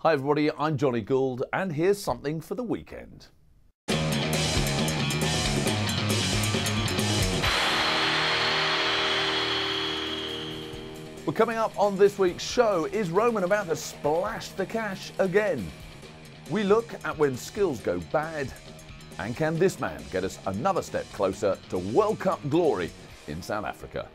Hi everybody, I'm Johnny Gould and here's something for the weekend. Well, coming up on this week's show, is Roman about to splash the cash again? We look at when skills go bad, and can this man get us another step closer to World Cup glory in South Africa?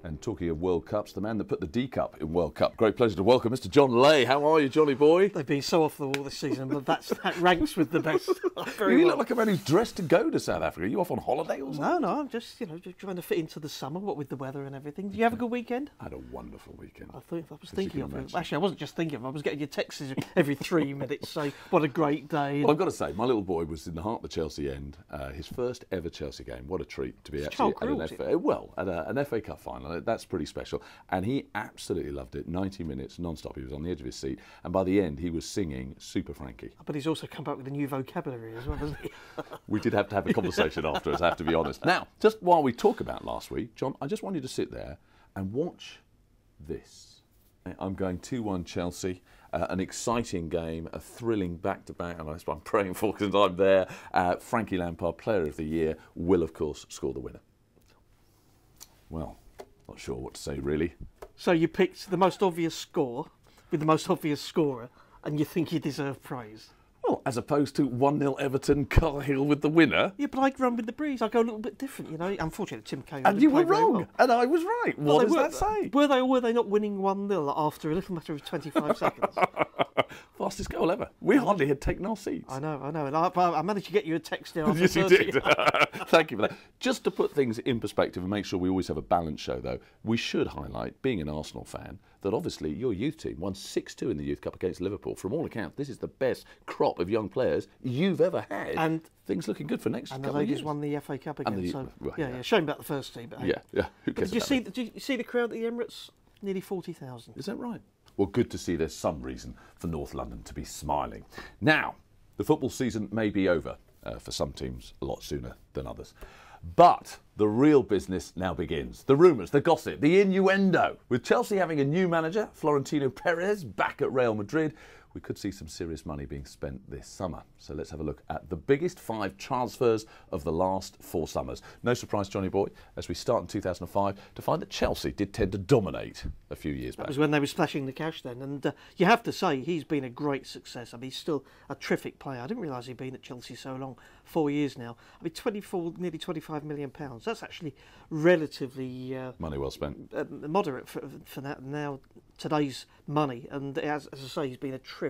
And talking of World Cups, the man that put the D Cup in World Cup. Great pleasure to welcome Mr. John Lay. How are you, Johnny boy? They've been so off the wall this season, but that ranks with the best. You look like a man who's dressed to go to South Africa. Are you off on holiday or something? No, I'm just just trying to fit into the summer, what with the weather and everything. Did you have a good weekend? I had a wonderful weekend. I was thinking of it. Actually, I wasn't just thinking of it. I was getting your texts every 3 minutes saying, what a great day. Well, I've got to say, my little boy was in the heart of the Chelsea end. His first ever Chelsea game. What a treat to be actually at an FA Cup final. That's pretty special. And he absolutely loved it. 90 minutes non-stop. He was on the edge of his seat. And by the end, he was singing Super Frankie. But he's also come back with a new vocabulary as well, hasn't he? We did have to have a conversation afterwards, I have to be honest. Now, just while we talk about last week, John, I just want you to sit there and watch this. I'm going 2-1 Chelsea. An exciting game, a thrilling back-to-back, and that's what I'm praying for because I'm there. Frankie Lampard, Player of the Year, will, of course, score the winner. Well, not sure what to say, really. So you picked the most obvious score with the most obvious scorer, and you think you deserve praise? Well, as opposed to 1-0 Everton, Cahill with the winner. Yeah, but I run with the breeze. I go a little bit different, you know. Unfortunately, Tim Cahill And you were wrong, well. and I was right. What does that say? Were they or were they not winning 1-0 after a little matter of 25 seconds? Fastest goal ever. We hardly had taken our seats. I know. And I managed to get you a text there after Yes, you 30. did. Thank you for that. Just to put things in perspective and make sure we always have a balanced show, though, we should highlight, being an Arsenal fan, that obviously your youth team won 6-2 in the Youth Cup against Liverpool. From all accounts, this is the best crop of young players you've ever had. And things looking good for next couple of years. And the ladies won the FA Cup again. Yeah. Shame about the first team. But hey. Yeah. Who cares Did you see the crowd at the Emirates? Nearly 40,000. Is that right? Well, good to see there's some reason for North London to be smiling. Now, the football season may be over for some teams a lot sooner than others. But the real business now begins. The rumours, the gossip, the innuendo. With Chelsea having a new manager, Florentino Perez, back at Real Madrid, we could see some serious money being spent this summer. So let's have a look at the biggest 5 transfers of the last 4 summers. No surprise, Johnny boy, as we start in 2005 to find that Chelsea did tend to dominate a few years back. That was when they were splashing the cash then. And you have to say, he's been a great success. I mean, he's still a terrific player. I didn't realise he'd been at Chelsea so long, 4 years now. I mean, 24, nearly £25 million. That's actually relatively... money well spent. Moderate for that now, today's money. And as I say, he's been a terrific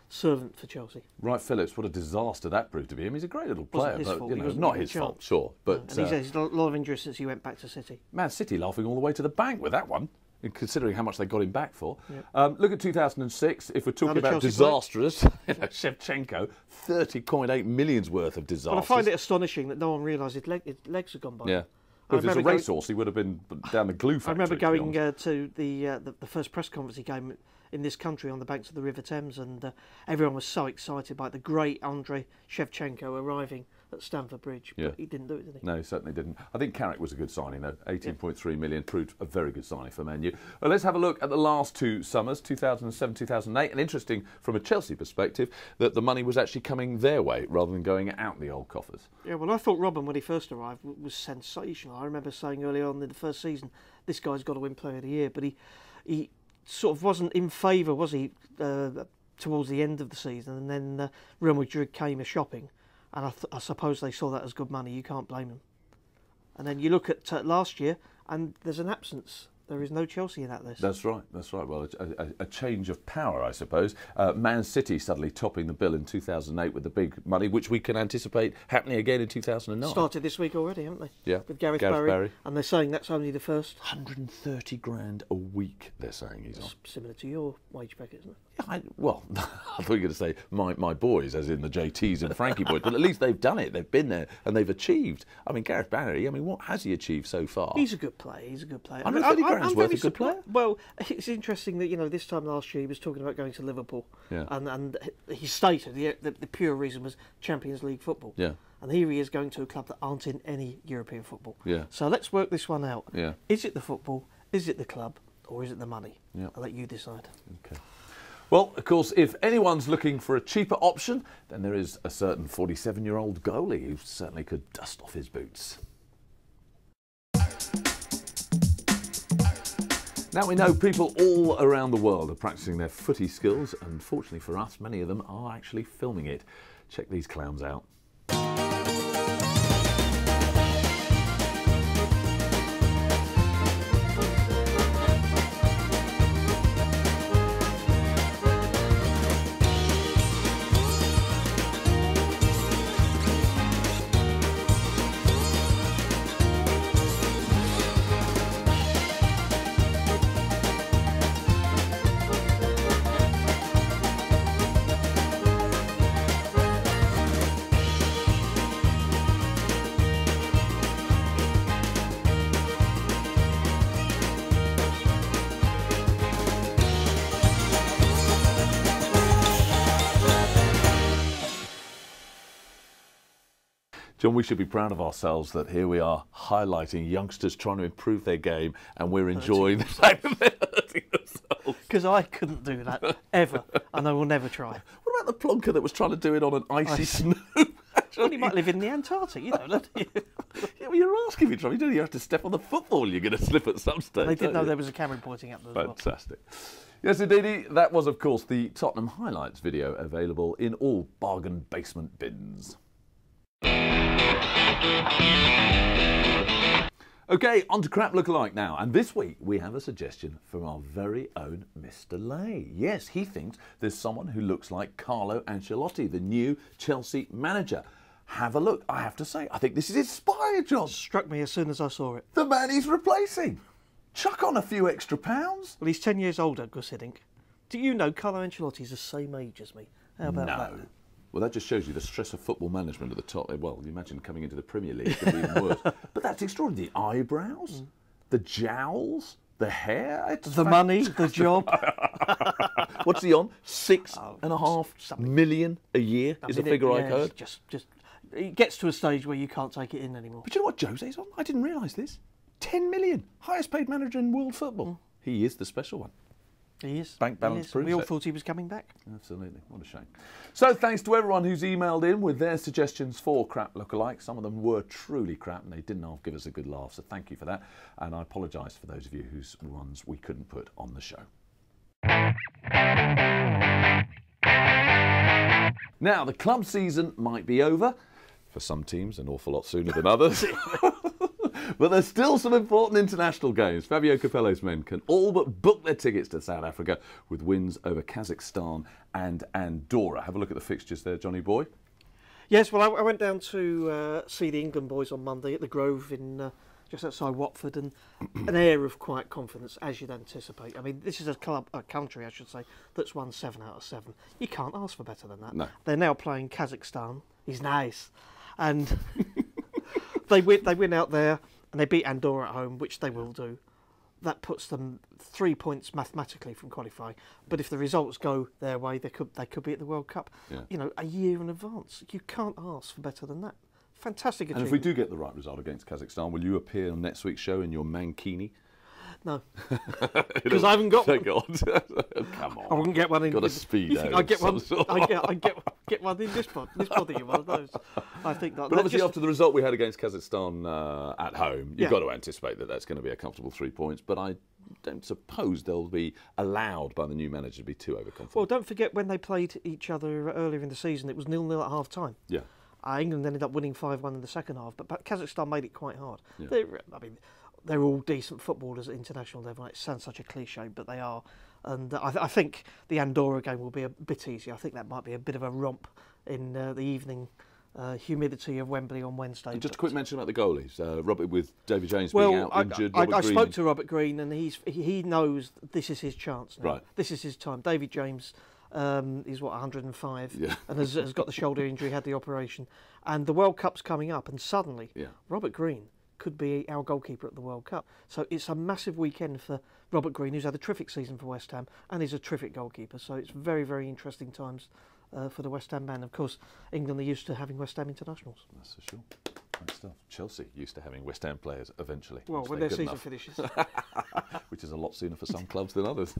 servant for Chelsea. Right, Phillips, what a disaster that proved to be. I mean, he's a great little player, but not his fault, sure. But and he's had a lot of injuries since he went back to City. Man City laughing all the way to the bank with that one, considering how much they got him back for. Yeah. Look at 2006, if we're talking about disastrous, Shevchenko, 30.8 million's worth of disaster. But I find it astonishing that no one realised his legs had gone by. Yeah. Well, if it was a racehorse, he would have been down the glue factory. I remember going to the first press conference he gave in this country on the banks of the River Thames, and everyone was so excited by the great Andrei Shevchenko arriving at Stamford Bridge. Yeah. But he didn't do it, did he? No, he certainly didn't. I think Carrick was a good signing, though. 18.3 million proved a very good signing for Man U. Well, let's have a look at the last 2 summers, 2007, 2008. And interesting from a Chelsea perspective that the money was actually coming their way rather than going out the old coffers. Yeah, well, I thought Robben, when he first arrived, was sensational. I remember saying early on in the first season, this guy's got to win Player of the Year. But he sort of wasn't in favour, was he, towards the end of the season. And then Real Madrid came a-shopping. And I suppose they saw that as good money. You can't blame them. And then you look at last year, and there's an absence. There is no Chelsea in that list. That's right. Well, a change of power, I suppose. Man City suddenly topping the bill in 2008 with the big money, which we can anticipate happening again in 2009. Started this week already, haven't they? Yeah. With Gareth Barry. And they're saying that's only the first. 130 grand a week, they're saying he's on. Similar to your wage packet, isn't it? Yeah, I thought you were going to say my boys, as in the JTs and Frankie boys, but at least they've done it. They've been there and they've achieved. I mean, Gareth Barry, what has he achieved so far? He's a good player. I'm worth a good player. Well, it's interesting that this time last year he was talking about going to Liverpool, and he stated the pure reason was Champions League football. Yeah. And here he is going to a club that aren't in any European football. Yeah. So let's work this one out. Yeah. Is it the football? Is it the club? Or is it the money? Yeah. I'll let you decide. Okay. Well, of course, if anyone's looking for a cheaper option, then there is a certain 47-year-old goalie who certainly could dust off his boots. Now we know people all around the world are practicing their footy skills, and fortunately for us, many of them are actually filming it. Check these clowns out. John, we should be proud of ourselves that here we are highlighting youngsters trying to improve their game, and we're enjoying the fact that they're hurting themselves. Because I couldn't do that, ever, and I will never try. What about the plonker that was trying to do it on an icy snow? Well, you might live in the Antarctic, you know, don't you? Yeah, well, you're asking me, Trump. You have to step on the football. You're going to slip at some stage. They didn't know there was a camera pointing at them as well. Fantastic. Yes, indeed. That was, of course, the Tottenham highlights video available in all bargain basement bins. Okay, on to crap lookalike now. And this week we have a suggestion from our very own Mr. Lay. Yes, he thinks there's someone who looks like Carlo Ancelotti, the new Chelsea manager. Have a look. I have to say, I think this is inspired, John. Struck me as soon as I saw it. The man he's replacing. Chuck on a few extra pounds. Well, he's 10 years older, Gus Hiddink. Do you know Carlo Ancelotti's the same age as me? How about that? Well, that just shows you the stress of football management at the top. Well, you imagine coming into the Premier League, it could be even worse. But that's extraordinary. The eyebrows, the jowls, the hair. The money, the job. What's he on? 6.5 million a year is the figure I heard. Just it gets to a stage where you can't take it in anymore. But you know what Jose's on? I didn't realise this. 10 million. Highest paid manager in world football. He is the special one. He is. Bank balance proves We all it. thought he was coming back. Absolutely. What a shame. So thanks to everyone who's emailed in with their suggestions for crap lookalike. Some of them were truly crap and they didn't half give us a good laugh. So thank you for that. And I apologise for those of you whose ones we couldn't put on the show. Now, the club season might be over. For some teams, an awful lot sooner than others. But there's still some important international games. Fabio Capello's men can all but book their tickets to South Africa with wins over Kazakhstan and Andorra. Have a look at the fixtures there, Johnny boy. Yes, well, I went down to see the England boys on Monday at the Grove in just outside Watford, and an air of quiet confidence, as you'd anticipate. I mean, this is a country, I should say, that's won 7 out of 7. You can't ask for better than that. No. They're now playing Kazakhstan. He's nice. And they win out there, and they beat Andorra at home, which they will do. That puts them 3 points mathematically from qualifying. But if the results go their way, they could be at the World Cup. Yeah. You know, a year in advance. You can't ask for better than that. Fantastic achievement. And if we do get the right result against Kazakhstan, will you appear on next week's show in your mankini? No, because I haven't got one. Come on. I wouldn't get one in. Got a speedo. I get one. I get one in this pod. This body, one of those. I think that. But obviously, after the result we had against Kazakhstan at home, you've got to anticipate that that's going to be a comfortable 3 points. But I don't suppose they'll be allowed by the new manager to be too overconfident. Well, don't forget when they played each other earlier in the season, it was 0-0 at half time. Yeah. England ended up winning 5-1 in the second half, but Kazakhstan made it quite hard. Yeah. They're all decent footballers at international level. It sounds such a cliche, but they are. And I think the Andorra game will be a bit easier. I think that might be a bit of a romp in the evening humidity of Wembley on Wednesday. And just a quick mention about the goalies. Robert, with David James being out injured. I spoke to Robert Green, and he knows this is his chance now. Right. This is his time. David James is 105 Yeah. and has got the shoulder injury, had the operation, and the World Cup's coming up, and suddenly Robert Green could be our goalkeeper at the World Cup. So it's a massive weekend for Robert Green, who's had a terrific season for West Ham and is a terrific goalkeeper. So it's very, very interesting times for the West Ham man. Of course, England are used to having West Ham internationals. That's for sure. Great stuff. Chelsea used to having West Ham players eventually. Well, when their season finishes. Which is a lot sooner for some clubs than others.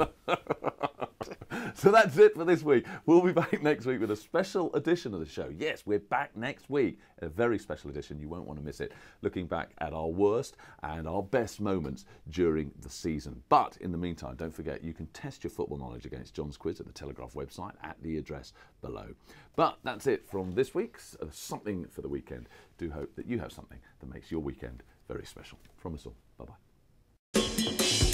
So that's it for this week. We'll be back next week with a special edition of the show. Yes, we're back next week. A very special edition. You won't want to miss it. Looking back at our worst and our best moments during the season. But in the meantime, don't forget, you can test your football knowledge against John's quiz at the Telegraph website at the address below. But that's it from this week's Something for the Weekend. Do hope that you have something that makes your weekend very special. From us all. Bye-bye.